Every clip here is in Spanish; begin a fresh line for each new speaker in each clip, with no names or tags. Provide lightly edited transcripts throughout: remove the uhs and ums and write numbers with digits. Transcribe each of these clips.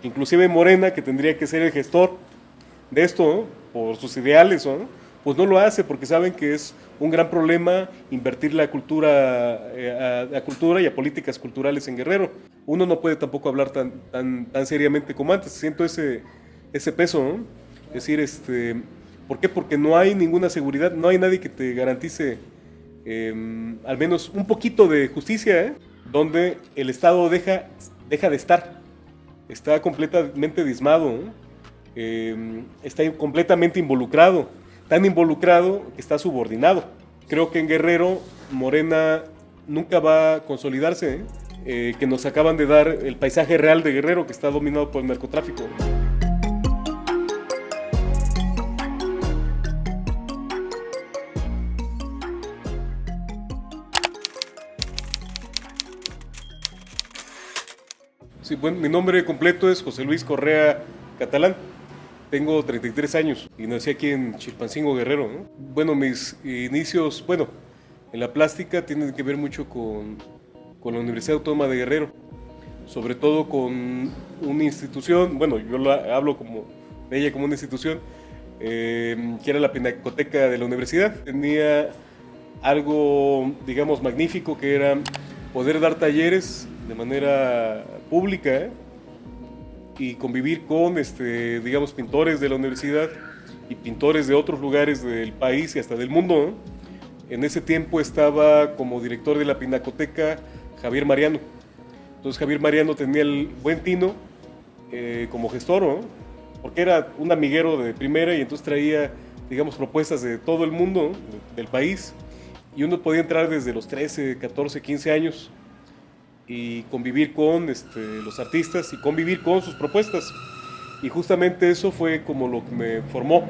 inclusive Morena, que tendría que ser el gestor de esto, ¿no? Por sus ideales, ¿no? Pues no lo hace porque saben que es un gran problema invertir la cultura, a cultura y a políticas culturales en Guerrero. Uno no puede tampoco hablar tan seriamente como antes. Siento ese peso, ¿no? Es decir, ¿por qué? Porque no hay ninguna seguridad, no hay nadie que te garantice al menos un poquito de justicia, ¿eh? Donde el Estado deja de estar, está completamente diezmado, ¿no? Está completamente involucrado, tan involucrado que está subordinado. Creo que en Guerrero Morena nunca va a consolidarse, ¿eh? Que nos acaban de dar el paisaje real de Guerrero, que está dominado por el narcotráfico. Sí, bueno, mi nombre completo es José Luis Correa Catalán. Tengo 33 años y nací aquí en Chilpancingo, Guerrero, ¿no? Bueno, mis inicios, bueno, en la plástica tienen que ver mucho con la Universidad Autónoma de Guerrero, sobre todo con una institución, bueno, hablo de ella como una institución, que era la Pinacoteca de la universidad. Tenía algo, digamos, magnífico, que era poder dar talleres de manera pública, ¿eh? Y convivir con, digamos, pintores de la universidad y pintores de otros lugares del país y hasta del mundo, ¿no? En ese tiempo estaba como director de la Pinacoteca Javier Mariano. Entonces Javier Mariano tenía el buen tino como gestor, ¿no? Porque era un amiguero de primera y entonces traía, digamos, propuestas de todo el mundo, ¿no? Del país, y uno podía entrar desde los 13, 14, 15 años y convivir con los artistas y convivir con sus propuestas. Y justamente eso fue como lo que me formó.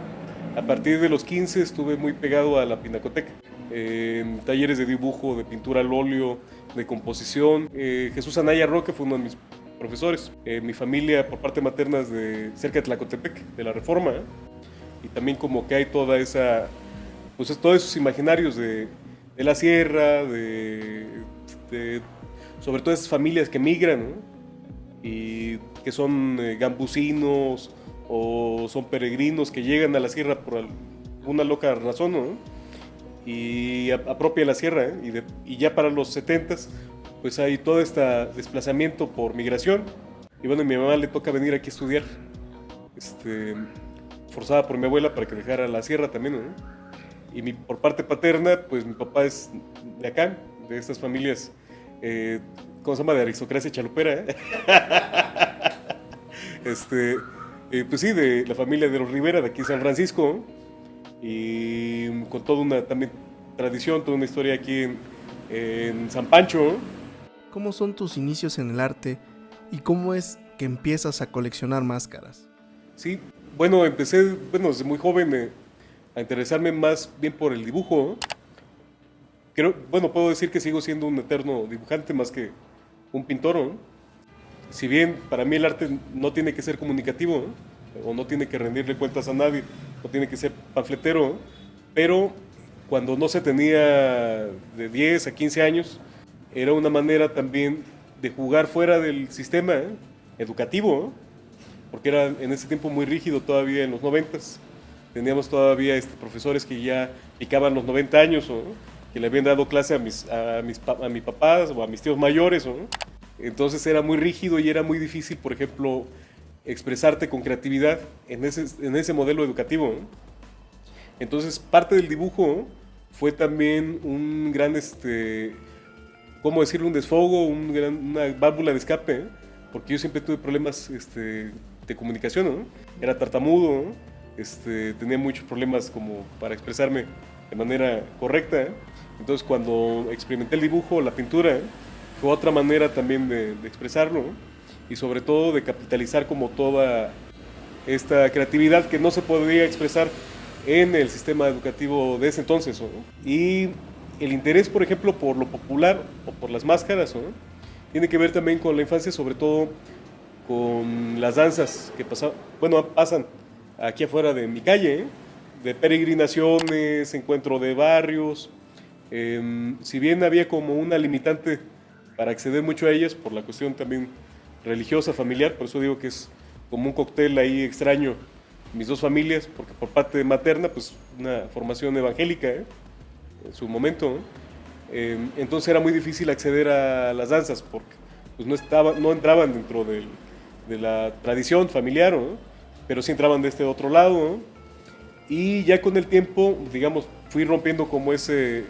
A partir de los 15 estuve muy pegado a la Pinacoteca, en talleres de dibujo, de pintura al óleo, de composición. Jesús Anaya Roque fue uno de mis profesores. Mi familia por parte materna es de cerca de Tlacotepec, de la Reforma, ¿eh? Y también como que hay toda esa, pues todos esos imaginarios de la sierra, de sobre todo esas familias que migran, ¿no? Y que son gambusinos o son peregrinos que llegan a la sierra por alguna loca razón, ¿no? Y apropia la sierra, ¿eh? Y ya para los 70s pues hay todo este desplazamiento por migración. Y bueno, a mi mamá le toca venir aquí a estudiar, forzada por mi abuela para que dejara la sierra también, ¿no? Y por parte paterna, pues mi papá es de acá, de estas familias, ¿cómo se llama? De aristocracia chalupera, ¿eh? Pues sí, de la familia de los Rivera, de aquí en San Francisco, y con toda una también tradición, toda una historia aquí en San Pancho.
¿Cómo son tus inicios en el arte y cómo es que empiezas a coleccionar máscaras?
Sí, bueno, empecé, bueno, desde muy joven a interesarme más bien por el dibujo. Creo, bueno, puedo decir que sigo siendo un eterno dibujante más que un pintor, ¿no? Si bien para mí el arte no tiene que ser comunicativo, ¿no? O no tiene que rendirle cuentas a nadie, no tiene que ser panfletero, ¿no? Pero cuando no se tenía de 10 a 15 años, era una manera también de jugar fuera del sistema, ¿eh? Educativo, ¿no? Porque era en ese tiempo muy rígido todavía en los 90s. Teníamos todavía profesores que ya picaban los 90 años, ¿no? Que le habían dado clase a mis papás o a mis tíos mayores, ¿no? Entonces era muy rígido y era muy difícil, por ejemplo, expresarte con creatividad en ese modelo educativo, ¿no? Entonces parte del dibujo, ¿no? Fue también un gran, ¿cómo decirlo? Un desfogo, una válvula de escape, ¿eh? Porque yo siempre tuve problemas de comunicación, ¿no? Era tartamudo, ¿no? Tenía muchos problemas como para expresarme de manera correcta, ¿eh? Entonces cuando experimenté el dibujo, la pintura, ¿eh? Fue otra manera también de expresarlo, ¿no? Y sobre todo de capitalizar como toda esta creatividad que no se podía expresar en el sistema educativo de ese entonces, ¿no? Y el interés, por ejemplo, por lo popular o por las máscaras, ¿no? Tiene que ver también con la infancia, sobre todo con las danzas que pasan aquí afuera de mi calle, ¿eh? De peregrinaciones, encuentro de barrios. Si bien había como una limitante para acceder mucho a ellas por la cuestión también religiosa, familiar, por eso digo que es como un cóctel ahí extraño mis dos familias, porque por parte materna, pues una formación evangélica, en su momento, ¿no? Entonces era muy difícil acceder a las danzas, porque pues no entraban dentro de la tradición familiar, ¿no? Pero sí entraban de este otro lado, ¿no? Y ya con el tiempo, digamos, fui rompiendo como ese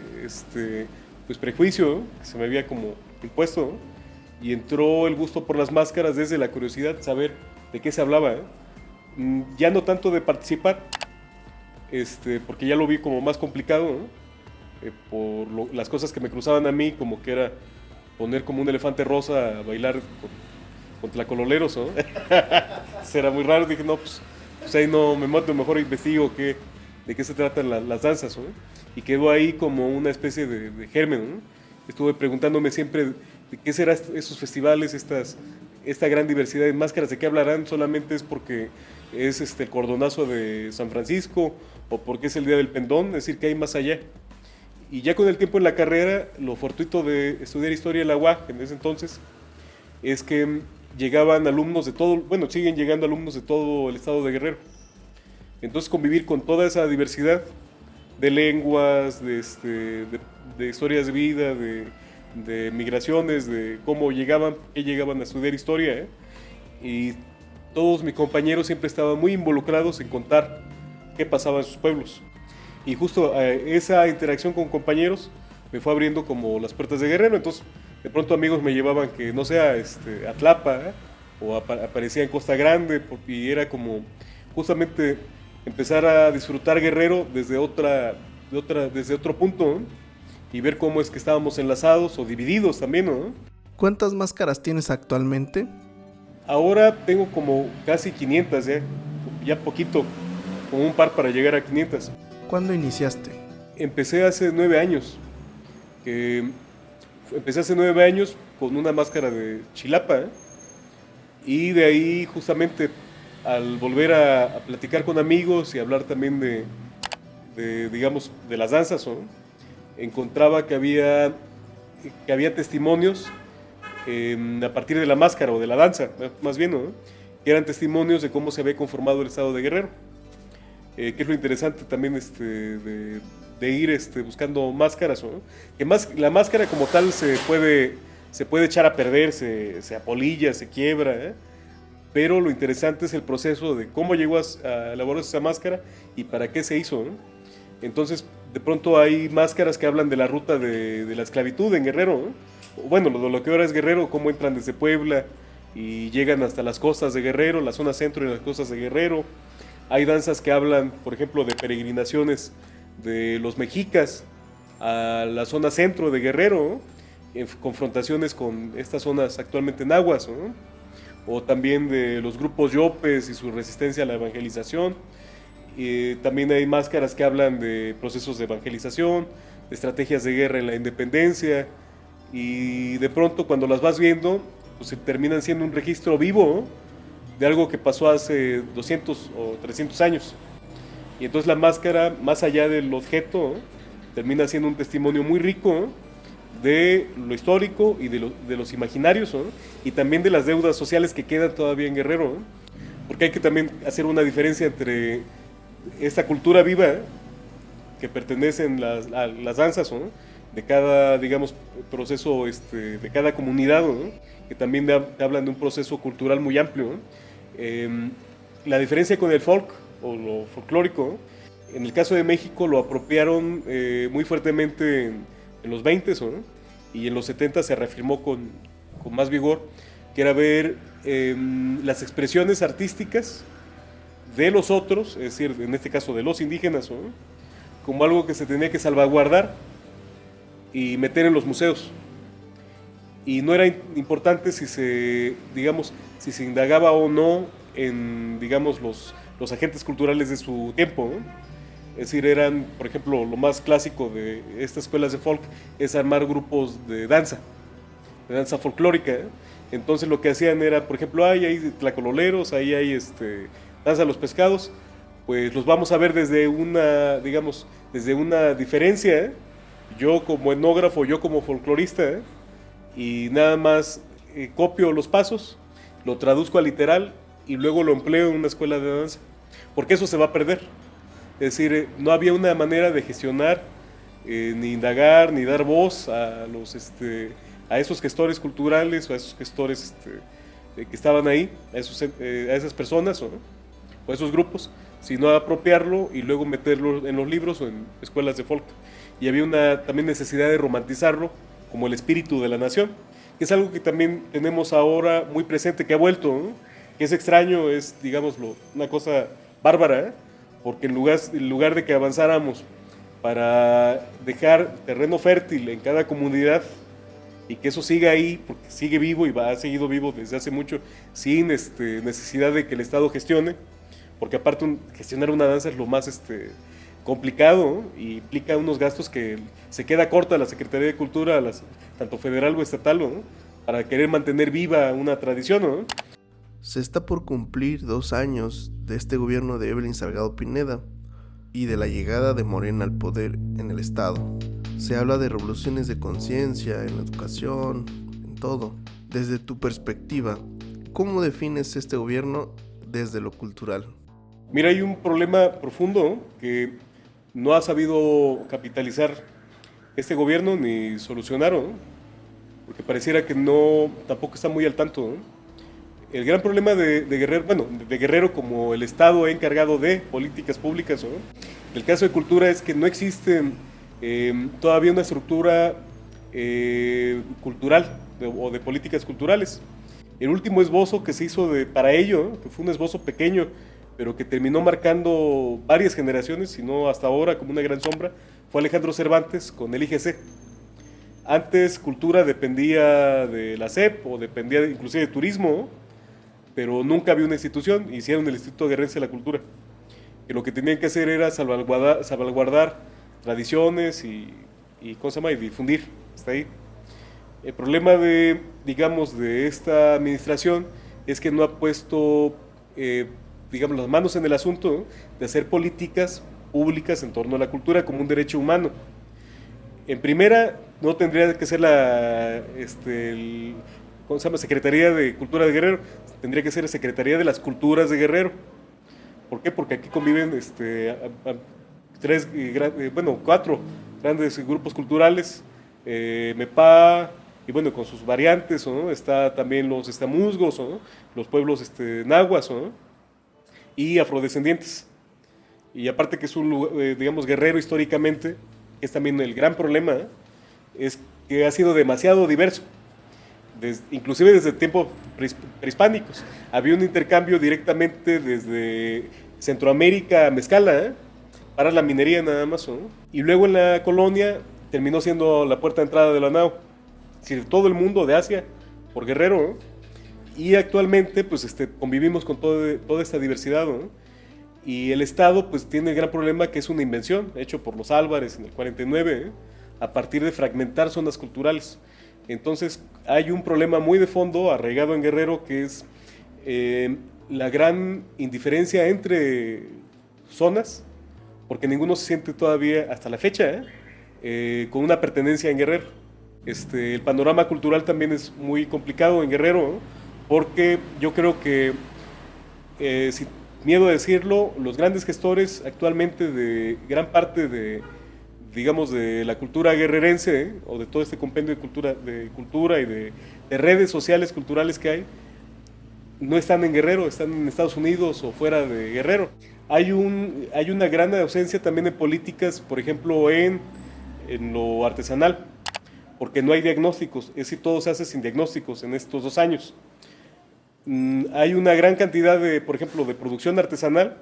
pues prejuicio, ¿no?, que se me había como impuesto, ¿no? Y entró el gusto por las máscaras desde la curiosidad de saber de qué se hablaba, ¿eh? Ya no tanto de participar, porque ya lo vi como más complicado, ¿no? Por las cosas que me cruzaban a mí, como que era poner como un elefante rosa a bailar con tlacololeros, ¿no? Era muy raro, dije, no, pues ahí no me mato, mejor investigo de qué se tratan las danzas, ¿no? Y quedó ahí como una especie de germen, ¿no? Estuve preguntándome siempre de qué serán esos festivales, esta gran diversidad de máscaras, de qué hablarán, solamente es porque es el cordonazo de San Francisco o porque es el Día del Pendón, es decir, que hay más allá. Y ya con el tiempo en la carrera, lo fortuito de estudiar historia en la UAG en ese entonces es que llegaban alumnos de todo, bueno, siguen llegando alumnos de todo el estado de Guerrero. Entonces convivir con toda esa diversidad de lenguas, de historias de vida, de migraciones, de cómo llegaban, por qué llegaban a estudiar historia, ¿eh? Y todos mis compañeros siempre estaban muy involucrados en contar qué pasaba en sus pueblos. Y justo esa interacción con compañeros me fue abriendo como las puertas de Guerrero. Entonces, de pronto amigos me llevaban que, no sé, a Tlapa, ¿eh?, o aparecía en Costa Grande, y era como justamente empezar a disfrutar Guerrero desde otro punto, ¿no?, y ver cómo es que estábamos enlazados o divididos también, ¿no?
¿Cuántas máscaras tienes actualmente?
Ahora tengo como casi 500, ya poquito, como un par para llegar a 500.
¿Cuándo iniciaste?
Empecé hace 9 años. Empecé hace 9 años con una máscara de Chilapa, ¿eh? Y de ahí justamente al volver a platicar con amigos y hablar también digamos, de las danzas, ¿no?, encontraba que había testimonios a partir de la máscara o de la danza, más bien, ¿no?, que eran testimonios de cómo se había conformado el estado de Guerrero. Que es lo interesante también de ir buscando máscaras, ¿no? Que la máscara como tal se puede echar a perder, se apolilla, se quiebra, ¿eh? Pero lo interesante es el proceso de cómo llegó a elaborar esa máscara y para qué se hizo, ¿no? Entonces, de pronto hay máscaras que hablan de la ruta de la esclavitud en Guerrero, ¿no? Bueno, lo que ahora es Guerrero, cómo entran desde Puebla y llegan hasta las costas de Guerrero, la zona centro y las costas de Guerrero. Hay danzas que hablan, por ejemplo, de peregrinaciones de los mexicas a la zona centro de Guerrero, ¿no?, en confrontaciones con estas zonas actualmente nahuas, ¿no?, o también de los grupos yopes y su resistencia a la evangelización. También hay máscaras que hablan de procesos de evangelización, de estrategias de guerra en la independencia, y de pronto cuando las vas viendo, pues terminan siendo un registro vivo, ¿no?, de algo que pasó hace 200 o 300 años. Y entonces la máscara, más allá del objeto, ¿no?, termina siendo un testimonio muy rico, ¿no?, de lo histórico y de los imaginarios, ¿no?, y también de las deudas sociales que quedan todavía en Guerrero, ¿no?, porque hay que también hacer una diferencia entre esta cultura viva, ¿eh?, que pertenecen a las danzas, ¿no?, de cada, digamos, proceso de cada comunidad, ¿no?, que también te hablan de un proceso cultural muy amplio, ¿no? La diferencia con el folk o lo folclórico, en el caso de México lo apropiaron muy fuertemente en los 20, ¿no?, y en los 70 se reafirmó con más vigor, que era ver las expresiones artísticas de los otros, es decir, en este caso de los indígenas, ¿no?, como algo que se tenía que salvaguardar y meter en los museos. Y no era importante si se indagaba o no en, digamos, los agentes culturales de su tiempo, ¿no? Es decir, eran, por ejemplo, lo más clásico de estas escuelas de folk es armar grupos de danza folclórica, ¿eh? Entonces lo que hacían era, por ejemplo, hay tlacololeros, ahí hay danza de los pescados, pues los vamos a ver desde una diferencia, ¿eh?, yo como etnógrafo, yo como folclorista, ¿eh?, y nada más copio los pasos, lo traduzco al literal y luego lo empleo en una escuela de danza, porque eso se va a perder. Es decir, no había una manera de gestionar, ni indagar, ni dar voz a a esos gestores culturales o a esos gestores que estaban ahí, a esas personas o esos grupos, sino apropiarlo y luego meterlo en los libros o en escuelas de folk. Y había una también necesidad de romantizarlo como el espíritu de la nación, que es algo que también tenemos ahora muy presente, que ha vuelto, ¿no? Que es extraño, es, digámoslo, una cosa bárbara, ¿eh? Porque en lugar de que avanzáramos para dejar terreno fértil en cada comunidad y que eso siga ahí, porque sigue vivo y ha seguido vivo desde hace mucho, sin necesidad de que el Estado gestione, porque aparte gestionar una danza es lo más complicado, ¿no? Y implica unos gastos que se queda corta la Secretaría de Cultura, tanto federal o estatal, ¿no? Para querer mantener viva una tradición, ¿no?
Se está por cumplir 2 años de este gobierno de Evelyn Salgado Pineda y de la llegada de Morena al poder en el estado. Se habla de revoluciones de conciencia en la educación, en todo. Desde tu perspectiva, ¿cómo defines este gobierno desde lo cultural?
Mira, hay un problema profundo, ¿no? Que no ha sabido capitalizar este gobierno ni solucionarlo, ¿no? Porque pareciera que tampoco está muy al tanto, ¿no? El gran problema de Guerrero, bueno, de Guerrero como el Estado encargado de políticas públicas, ¿no? El caso de cultura es que no existe todavía una estructura cultural o de políticas culturales. El último esbozo que se hizo para ello, ¿no? Que fue un esbozo pequeño, pero que terminó marcando varias generaciones, si no hasta ahora como una gran sombra, fue Alejandro Cervantes con el IGC. Antes cultura dependía de la SEP o dependía inclusive de turismo, ¿no? Pero nunca había una institución, hicieron el Instituto Guerrerense de la Cultura, que lo que tenían que hacer era salvaguardar tradiciones y ¿cómo se llama? Y difundir, hasta ahí. El problema de esta administración es que no ha puesto, las manos en el asunto, ¿no? De hacer políticas públicas en torno a la cultura como un derecho humano. En primera, no tendría que ser ¿cómo se llama? Secretaría de Cultura de Guerrero, tendría que ser Secretaría de las Culturas de Guerrero. ¿Por qué? Porque aquí conviven 4 grandes grupos culturales, MEPA, y bueno, con sus variantes, ¿no? Está también los estamuzgos, ¿no? Los pueblos nahuas, ¿no? Y afrodescendientes. Y aparte que es un lugar, Guerrero históricamente, es también el gran problema, ¿eh? Es que ha sido demasiado diverso. Inclusive desde tiempos prehispánicos. Había un intercambio directamente desde Centroamérica a Mezcala, ¿eh? Para la minería nada más, ¿no? Y luego en la colonia terminó siendo la puerta de entrada de la NAO. Es decir, todo el mundo de Asia por Guerrero, ¿no? Y actualmente pues convivimos con toda esta diversidad, ¿no? Y el Estado pues tiene el gran problema que es una invención hecho por los Álvarez en el 49, ¿eh? A partir de fragmentar zonas culturales. Entonces hay un problema muy de fondo arraigado en Guerrero que es la gran indiferencia entre zonas, porque ninguno se siente todavía hasta la fecha con una pertenencia en Guerrero. El panorama cultural también es muy complicado en Guerrero, ¿no? Porque yo creo que, sin miedo a decirlo, los grandes gestores actualmente de gran parte de la cultura guerrerense, o de todo este compendio de cultura y de redes sociales culturales que hay, no están en Guerrero, están en Estados Unidos o fuera de Guerrero. Hay una gran ausencia también en políticas, por ejemplo, en lo artesanal, porque no hay diagnósticos, es decir, todo se hace sin diagnósticos en estos 2 años. Hay una gran cantidad por ejemplo, de producción artesanal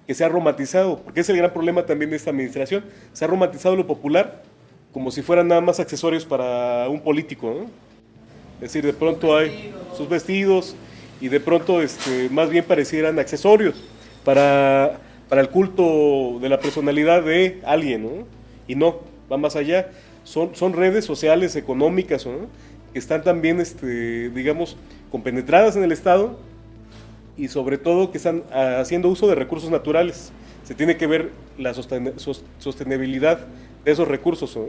que se ha romantizado, porque es el gran problema también de esta administración. Se ha romantizado lo popular como si fueran nada más accesorios para un político, ¿no? Es decir, de pronto hay sus vestidos y de pronto más bien parecieran accesorios para el culto de la personalidad de alguien, ¿no? Y no, va más allá. Son redes sociales, económicas, ¿no? Que están también, compenetradas en el Estado, y sobre todo que están haciendo uso de recursos naturales. Se tiene que ver la sostenibilidad de esos recursos, ¿no?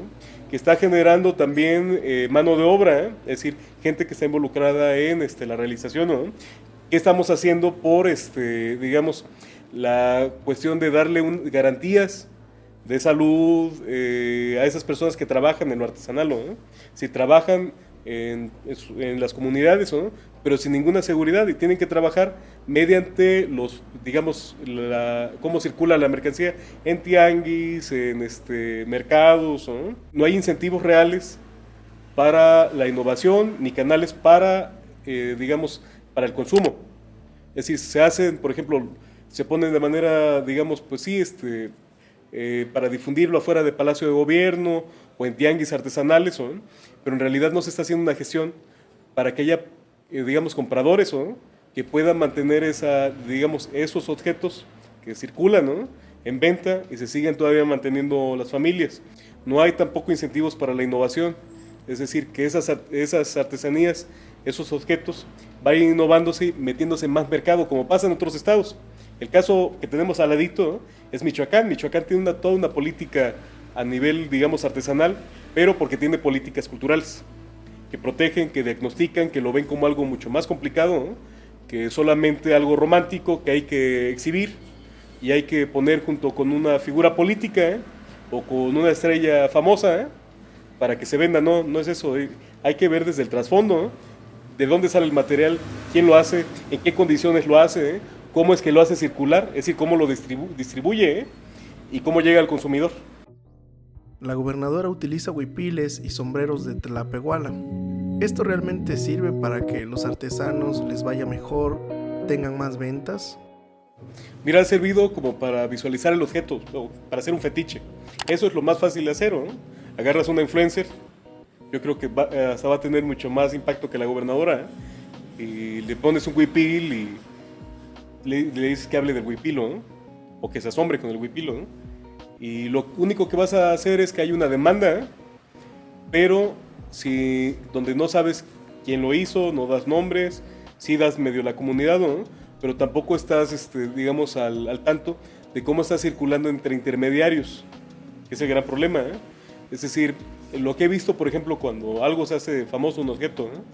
Que está generando también mano de obra, es decir, gente que está involucrada en la realización, ¿no? ¿Qué estamos haciendo por, digamos, la cuestión de darle garantías de salud a esas personas que trabajan en lo artesanal, ¿no? Si trabajan en las comunidades, ¿no? Pero sin ninguna seguridad y tienen que trabajar mediante digamos, cómo circula la mercancía en tianguis, en mercados, ¿no? No hay incentivos reales para la innovación ni canales para, digamos, para el consumo. Es decir, se hacen, por ejemplo, se ponen de manera, digamos, pues sí, para difundirlo afuera de Palacio de Gobierno o en tianguis artesanales, ¿no? Pero en realidad no se está haciendo una gestión para que haya, digamos, compradores, ¿no? Que puedan mantener digamos, esos objetos que circulan, ¿no? En venta y se siguen todavía manteniendo las familias. No hay tampoco incentivos para la innovación, es decir, que esas artesanías, esos objetos vayan innovándose y metiéndose en más mercado, como pasa en otros estados. El caso que tenemos al ladito, ¿no?, es Michoacán. Michoacán tiene toda una política a nivel, digamos, artesanal, pero porque tiene políticas culturales que protegen, que diagnostican, que lo ven como algo mucho más complicado, ¿no?, que solamente algo romántico que hay que exhibir y hay que poner junto con una figura política, o con una estrella famosa, para que se venda. No, no es eso. Hay que ver desde el trasfondo, ¿no?, de dónde sale el material, quién lo hace, en qué condiciones lo hace, cómo es que lo hace circular, es decir, cómo lo distribuye, y cómo llega al consumidor.
La gobernadora utiliza huipiles y sombreros de tlapehuala. ¿Esto realmente sirve para que los artesanos les vaya mejor, tengan más ventas?
Mira, ha servido como para visualizar el objeto, o para hacer un fetiche. Eso es lo más fácil de hacer, ¿no? Agarras una influencer, yo creo que hasta va a tener mucho más impacto que la gobernadora, y le pones un huipil y le dices que hable del huipilo, ¿no?, o que se asombre con el huipilo, ¿no? Y lo único que vas a hacer es que hay una demanda, pero si donde no sabes quién lo hizo, no das nombres, sí das medio la comunidad, ¿no?, pero tampoco estás, digamos, al tanto de cómo está circulando entre intermediarios, que es el gran problema, ¿eh? Es decir, lo que he visto, por ejemplo, cuando algo se hace famoso, un objeto, ¿no?,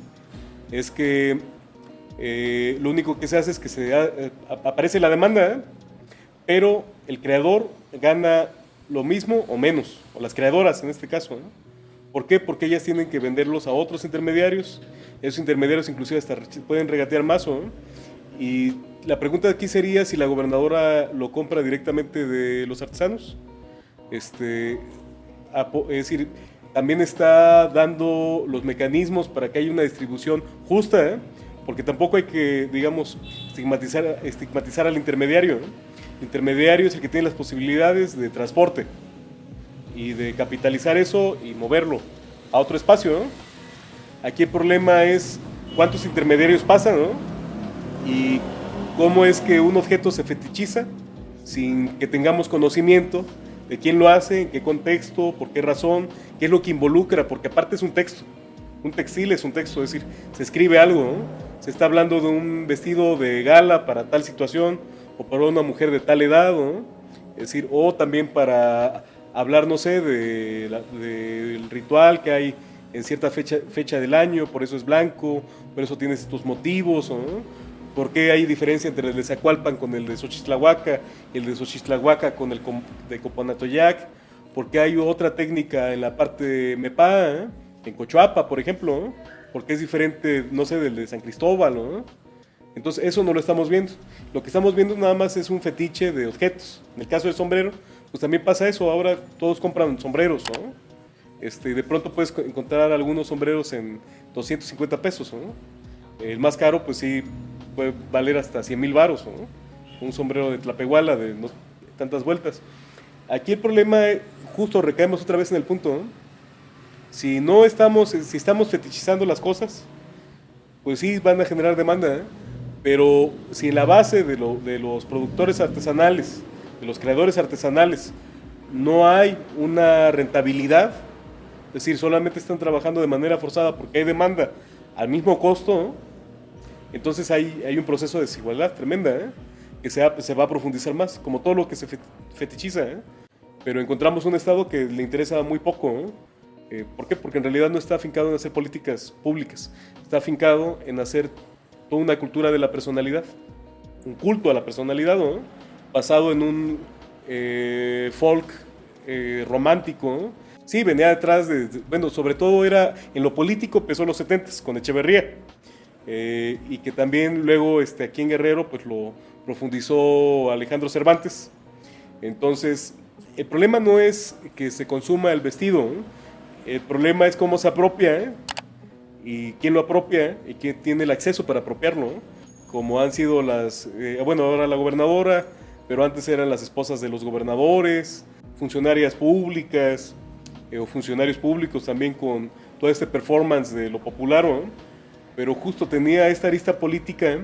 es que lo único que se hace es que aparece la demanda, pero el creador gana lo mismo o menos, o las creadoras en este caso, ¿no? ¿Por qué? Porque ellas tienen que venderlos a otros intermediarios. Esos intermediarios inclusive hasta pueden regatear más, ¿no? Y la pregunta aquí sería si la gobernadora lo compra directamente de los artesanos. Es decir, también está dando los mecanismos para que haya una distribución justa, ¿eh? Porque tampoco hay que, digamos, estigmatizar al intermediario, ¿no? El intermediario es el que tiene las posibilidades de transporte y de capitalizar eso y moverlo a otro espacio, ¿no? Aquí el problema es cuántos intermediarios pasan, ¿no? Y cómo es que un objeto se fetichiza sin que tengamos conocimiento de quién lo hace, en qué contexto, por qué razón, qué es lo que involucra, porque aparte es un texto. Un textil es un texto, es decir, se escribe algo, ¿no? Se está hablando de un vestido de gala para tal situación, o para una mujer de tal edad, ¿no? Es decir, o también para hablar, no sé, del ritual que hay en cierta fecha del año, por eso es blanco, por eso tienes estos motivos, ¿no? ¿Por qué hay diferencia entre el de Zacualpan con el de Xochitlahuaca y el de Xochitlahuaca con el de Coponatoyac? ¿Por qué hay otra técnica en la parte de Mepá, ¿eh?, en Cochoapa, por ejemplo, ¿no? ¿Por qué es diferente, no sé, del de San Cristóbal, ¿no? Entonces eso no lo estamos viendo. Lo que estamos viendo nada más es un fetiche de objetos. En el caso del sombrero, pues también pasa eso. Ahora todos compran sombreros, ¿no? De pronto puedes encontrar algunos sombreros en 250 pesos, ¿no? El más caro, pues sí, puede valer hasta 100,000 varos, ¿no? Un sombrero de tlapehuala de tantas vueltas. Aquí el problema, justo recaemos otra vez en el punto, ¿no? Si estamos fetichizando las cosas, pues sí van a generar demanda, ¿eh? Pero si en la base de los productores artesanales, de los creadores artesanales, no hay una rentabilidad, es decir, solamente están trabajando de manera forzada porque hay demanda al mismo costo, ¿no?, entonces hay un proceso de desigualdad tremenda, ¿eh?, que se va a profundizar más, como todo lo que se fetichiza, ¿eh? Pero encontramos un Estado que le interesa muy poco, ¿no? ¿Por qué? Porque en realidad no está afincado en hacer políticas públicas, está afincado en hacer toda una cultura de la personalidad, un culto a la personalidad, ¿no? Basado en un folk romántico, ¿no? Sí, venía detrás bueno, sobre todo era en lo político, empezó en los 70s con Echeverría, y que también luego aquí en Guerrero pues lo profundizó Alejandro Cervantes. Entonces, el problema no es que se consuma el vestido, ¿no? El problema es cómo se apropia, ¿eh? Y quién lo apropia y quién tiene el acceso para apropiarlo, ¿no? Como han sido bueno, ahora la gobernadora, pero antes eran las esposas de los gobernadores, funcionarias públicas, o funcionarios públicos también con todo este performance de lo popular, ¿no? Pero justo tenía esta arista política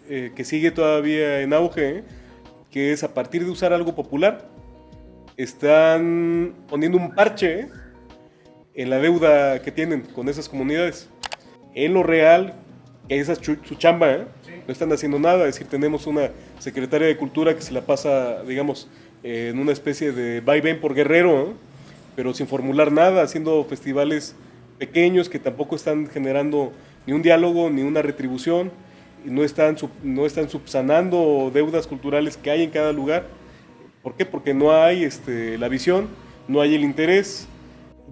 que sigue todavía en auge, que es a partir de usar algo popular, están poniendo un parche en la deuda que tienen con esas comunidades. En lo real, esa es su chamba, ¿eh? No están haciendo nada, es decir, tenemos una secretaria de Cultura que se la pasa, digamos, en una especie de vaivén por Guerrero, ¿eh? Pero sin formular nada, haciendo festivales pequeños que tampoco están generando ni un diálogo ni una retribución, y no están subsanando deudas culturales que hay en cada lugar. ¿Por qué? Porque no hay la visión, no hay el interés,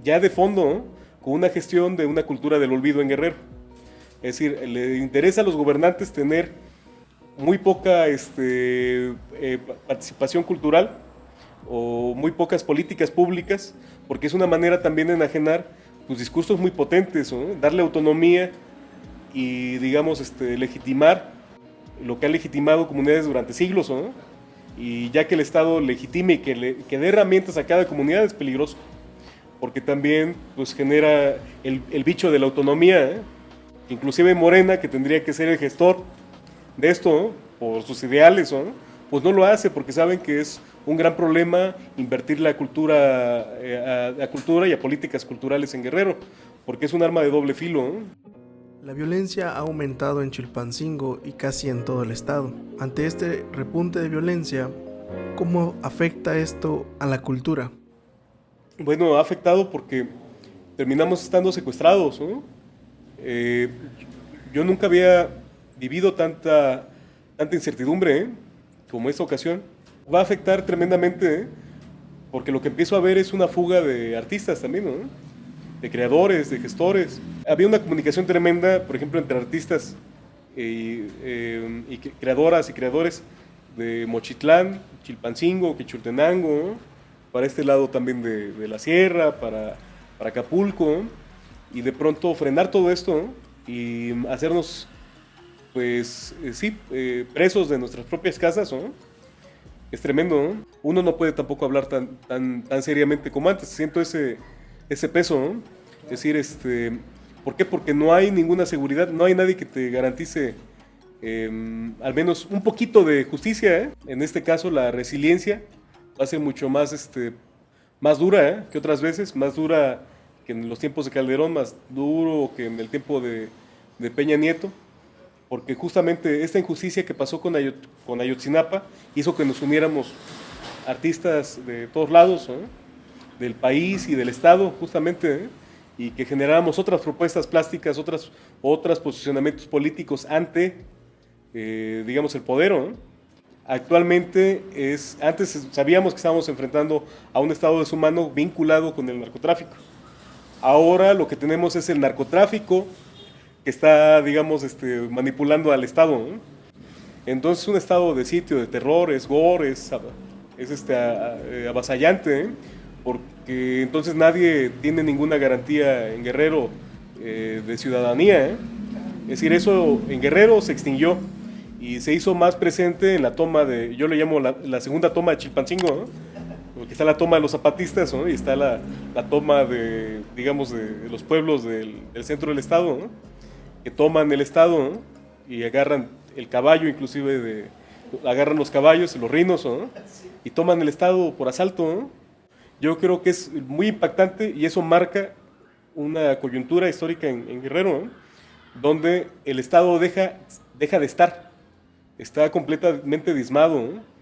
ya de fondo, ¿no? Con una gestión de una cultura del olvido en Guerrero. Es decir, le interesa a los gobernantes tener muy poca participación cultural o muy pocas políticas públicas, porque es una manera también de enajenar pues, discursos muy potentes, ¿no? Darle autonomía y, digamos, legitimar lo que ha legitimado comunidades durante siglos, ¿no? Y ya que el Estado legitime y que dé herramientas a cada comunidad es peligroso, porque también pues, genera el bicho de la autonomía, ¿eh? Inclusive Morena, que tendría que ser el gestor de esto, ¿no? Por sus ideales, ¿no? Pues no lo hace porque saben que es un gran problema invertir la cultura, a cultura y a políticas culturales en Guerrero, porque es un arma de doble filo, ¿no?
La violencia ha aumentado en Chilpancingo y casi en todo el estado. Ante este repunte de violencia, ¿cómo afecta esto a la cultura?
Bueno, ha afectado porque terminamos estando secuestrados, ¿no? Yo nunca había vivido tanta incertidumbre, ¿eh? Como esta ocasión. Va a afectar tremendamente, ¿eh? Porque lo que empiezo a ver es una fuga de artistas también, ¿no? De creadores, de gestores. Había una comunicación tremenda, por ejemplo, entre artistas y creadoras y creadores de Mochitlán, Chilpancingo, Quechultenango, ¿no? Para este lado también de la sierra, para Acapulco, ¿no? Y de pronto frenar todo esto, ¿no? Y hacernos, pues, presos de nuestras propias casas, ¿no? Es tremendo, ¿no? Uno no puede tampoco hablar tan seriamente como antes. Siento ese peso, ¿no? Es decir, ¿por qué? Porque no hay ninguna seguridad, no hay nadie que te garantice al menos un poquito de justicia, ¿eh? En este caso, la resiliencia va a ser mucho más, más dura, ¿eh? Que otras veces, más dura que en los tiempos de Calderón, más duro que en el tiempo de Peña Nieto, porque justamente esta injusticia que pasó con Ayotzinapa hizo que nos uniéramos artistas de todos lados, ¿no? Del país y del estado, justamente, ¿eh? Y que generáramos otras propuestas plásticas, otros posicionamientos políticos ante, digamos, el poder, ¿no? Actualmente antes sabíamos que estábamos enfrentando a un estado deshumano vinculado con el narcotráfico. Ahora lo que tenemos es el narcotráfico que está, digamos, manipulando al Estado, ¿no? Entonces un estado de sitio, de terror, es gore, es avasallante, ¿eh? Porque entonces nadie tiene ninguna garantía en Guerrero de ciudadanía, ¿eh? Es decir, eso en Guerrero se extinguió y se hizo más presente en la toma yo le llamo la segunda toma de Chilpancingo, ¿no? Porque está la toma de los zapatistas, ¿no? Y está la toma de, digamos, de los pueblos del centro del estado, ¿no? Que toman el estado, ¿no? Y agarran el caballo, inclusive agarran los caballos y los rinos, ¿no? Y toman el estado por asalto, ¿no? Yo creo que es muy impactante y eso marca una coyuntura histórica en Guerrero, ¿no? Donde el estado deja de estar, está completamente diezmado, ¿no?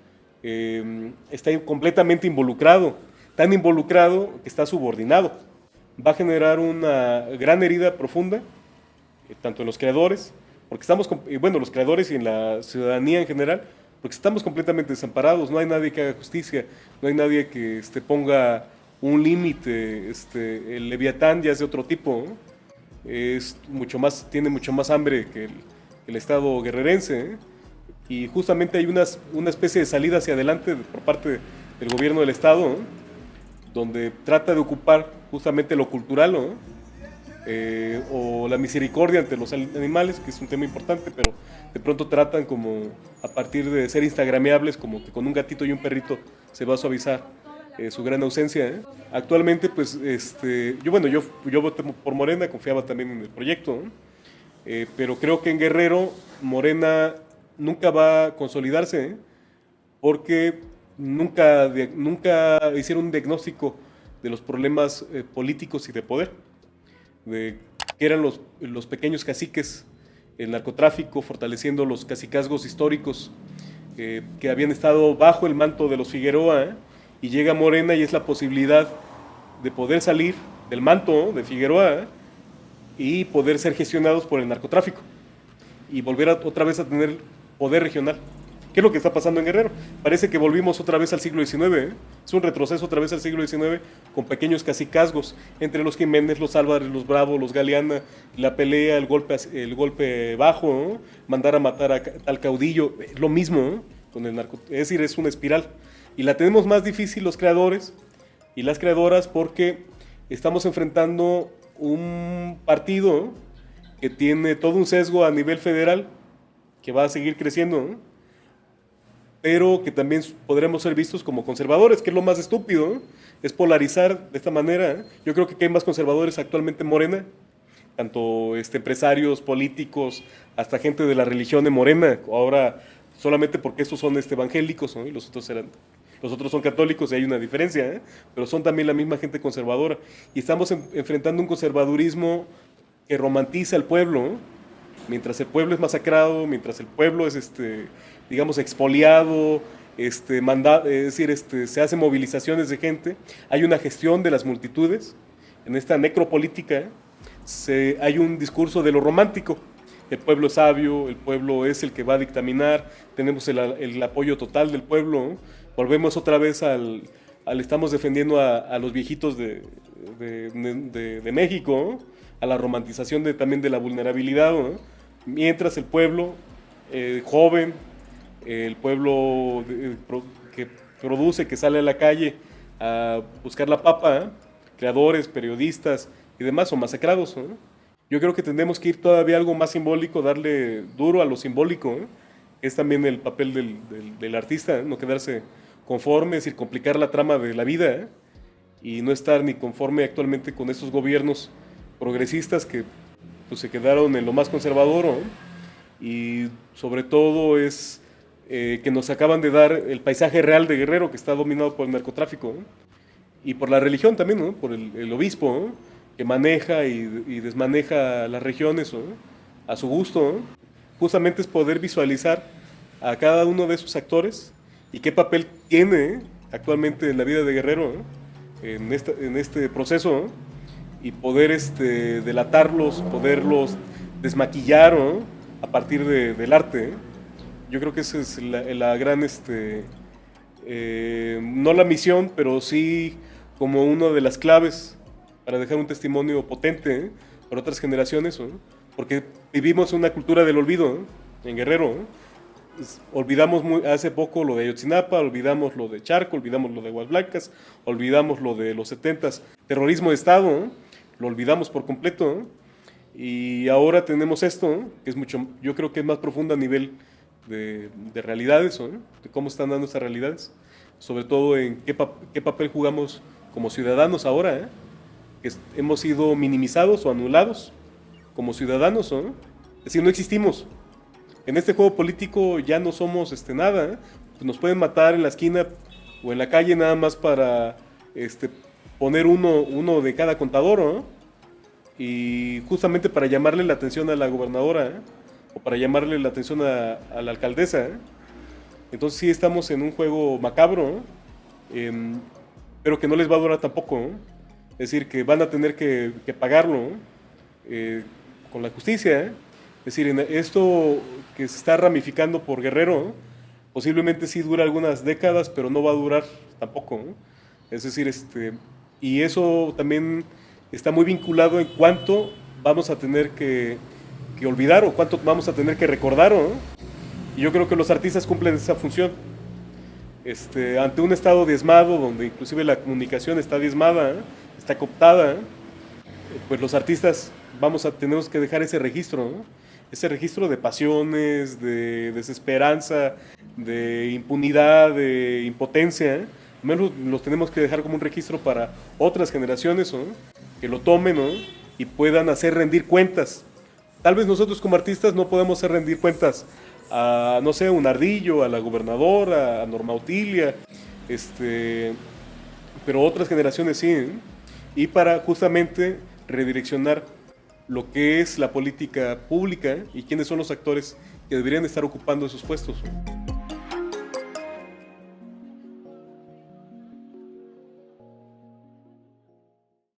Está completamente involucrado, tan involucrado que está subordinado. Va a generar una gran herida profunda, tanto en los creadores porque estamos, bueno, los creadores y en la ciudadanía en general, porque estamos completamente desamparados, no hay nadie que haga justicia, no hay nadie que ponga un límite, el Leviatán ya es de otro tipo, ¿no? Es mucho más, tiene mucho más hambre que el Estado guerrerense, ¿eh? Y justamente hay una especie de salida hacia adelante por parte del gobierno del Estado, ¿no? Donde trata de ocupar justamente lo cultural, ¿no? O la misericordia ante los animales, que es un tema importante, pero de pronto tratan como a partir de ser instagrameables, como que con un gatito y un perrito se va a suavizar su gran ausencia, ¿eh? Actualmente, pues, yo voté por Morena, confiaba también en el proyecto, ¿no? Pero creo que en Guerrero Morena nunca va a consolidarse, ¿eh? Porque nunca hicieron un diagnóstico de los problemas políticos y de poder, de que eran los pequeños caciques, el narcotráfico, fortaleciendo los cacicazgos históricos que habían estado bajo el manto de los Figueroa, ¿eh? Y llega Morena y es la posibilidad de poder salir del manto de Figueroa, ¿eh? Y poder ser gestionados por el narcotráfico y volver otra vez a tener poder regional. ¿Qué es lo que está pasando en Guerrero? Parece que volvimos otra vez al siglo XIX, ¿eh? Es un retroceso otra vez al siglo XIX con pequeños cacicazgos entre los Jiménez, los Álvarez, los Bravo, los Galeana, la pelea, el golpe bajo, ¿no? Mandar a matar al caudillo, lo mismo, ¿no? Con el narco, es decir, es una espiral. Y la tenemos más difícil los creadores y las creadoras porque estamos enfrentando un partido que tiene todo un sesgo a nivel federal que va a seguir creciendo, ¿no? Pero que también podremos ser vistos como conservadores, que es lo más estúpido, ¿no? Es polarizar de esta manera, ¿eh? Yo creo que hay más conservadores actualmente en Morena, tanto empresarios, políticos, hasta gente de la religión en Morena, ahora solamente porque estos son evangélicos, ¿no? Y los otros son católicos y hay una diferencia, ¿eh? Pero son también la misma gente conservadora. Y estamos enfrentando un conservadurismo que romantiza al pueblo, ¿no? Mientras el pueblo es masacrado, mientras el pueblo es, digamos, expoliado, es decir, se hacen movilizaciones de gente, hay una gestión de las multitudes. En esta necropolítica hay un discurso de lo romántico. El pueblo es sabio, el pueblo es el que va a dictaminar, tenemos el apoyo total del pueblo, ¿no? Volvemos otra vez estamos defendiendo a los viejitos de México, ¿no? A la romantización también de la vulnerabilidad, ¿no? Mientras el pueblo joven, el pueblo que produce, que sale a la calle a buscar la papa, ¿eh? Creadores, periodistas y demás son masacrados, ¿no? Yo creo que tenemos que ir todavía algo más simbólico, darle duro a lo simbólico, ¿eh? Es también el papel del artista, ¿eh? No quedarse conforme, es decir, complicar la trama de la vida, ¿eh? Y no estar ni conforme actualmente con estos gobiernos progresistas que pues, se quedaron en lo más conservador, ¿no? Y sobre todo es que nos acaban de dar el paisaje real de Guerrero, que está dominado por el narcotráfico, ¿no? Y por la religión también, ¿no? Por el obispo, ¿no? Que maneja y desmaneja las regiones, ¿no? A su gusto, ¿no? Justamente es poder visualizar a cada uno de esos actores y qué papel tiene actualmente en la vida de Guerrero, ¿no? En este proceso, ¿no? Y poder delatarlos, poderlos desmaquillar, ¿no? A partir del arte, ¿eh? Yo creo que esa es la gran, no la misión, pero sí como una de las claves para dejar un testimonio potente, ¿eh? Para otras generaciones, ¿no? Porque vivimos una cultura del olvido, ¿no? En Guerrero, ¿no? Olvidamos hace poco lo de Ayotzinapa, olvidamos lo de Charco, olvidamos lo de Aguas Blancas, olvidamos lo de los 70s, terrorismo de Estado, ¿no? Lo olvidamos por completo, ¿no? Y ahora tenemos esto, ¿no? Que es yo creo que es más profundo a nivel de realidades, ¿no? De cómo están dando estas realidades, sobre todo en qué papel jugamos como ciudadanos ahora, ¿eh? Que hemos sido minimizados o anulados como ciudadanos, ¿no? Es decir, no existimos. En este juego político ya no somos nada, ¿eh? Pues nos pueden matar en la esquina o en la calle nada más para poner uno de cada contador, ¿no? Y justamente para llamarle la atención a la gobernadora, ¿eh? O para llamarle la atención a la alcaldesa, ¿eh? Entonces sí estamos en un juego macabro, ¿no? Pero que no les va a durar tampoco, ¿no? Es decir, que van a tener que pagarlo, ¿no? Con la justicia, ¿eh? decir, en esto que se está ramificando por Guerrero, ¿no? Posiblemente sí dura algunas décadas, pero no va a durar tampoco, ¿no? Es decir, y eso también está muy vinculado en cuánto vamos a tener que olvidar o cuánto vamos a tener que recordar, ¿no? Y yo creo que los artistas cumplen esa función. Ante un estado diezmado, donde inclusive la comunicación está diezmada, ¿eh? Está cooptada, ¿eh? Pues los artistas tenemos que dejar ese registro, ¿no? Ese registro de pasiones, de desesperanza, de impunidad, de impotencia, ¿eh? Al menos los tenemos que dejar como un registro para otras generaciones, ¿no? Que lo tomen, ¿no? Y puedan hacer rendir cuentas. Tal vez nosotros como artistas no podemos hacer rendir cuentas a, no sé, a un Ardillo, a la gobernadora, a Norma Otilia, pero otras generaciones sí, ¿eh? Y para justamente redireccionar lo que es la política pública y quiénes son los actores que deberían estar ocupando esos puestos.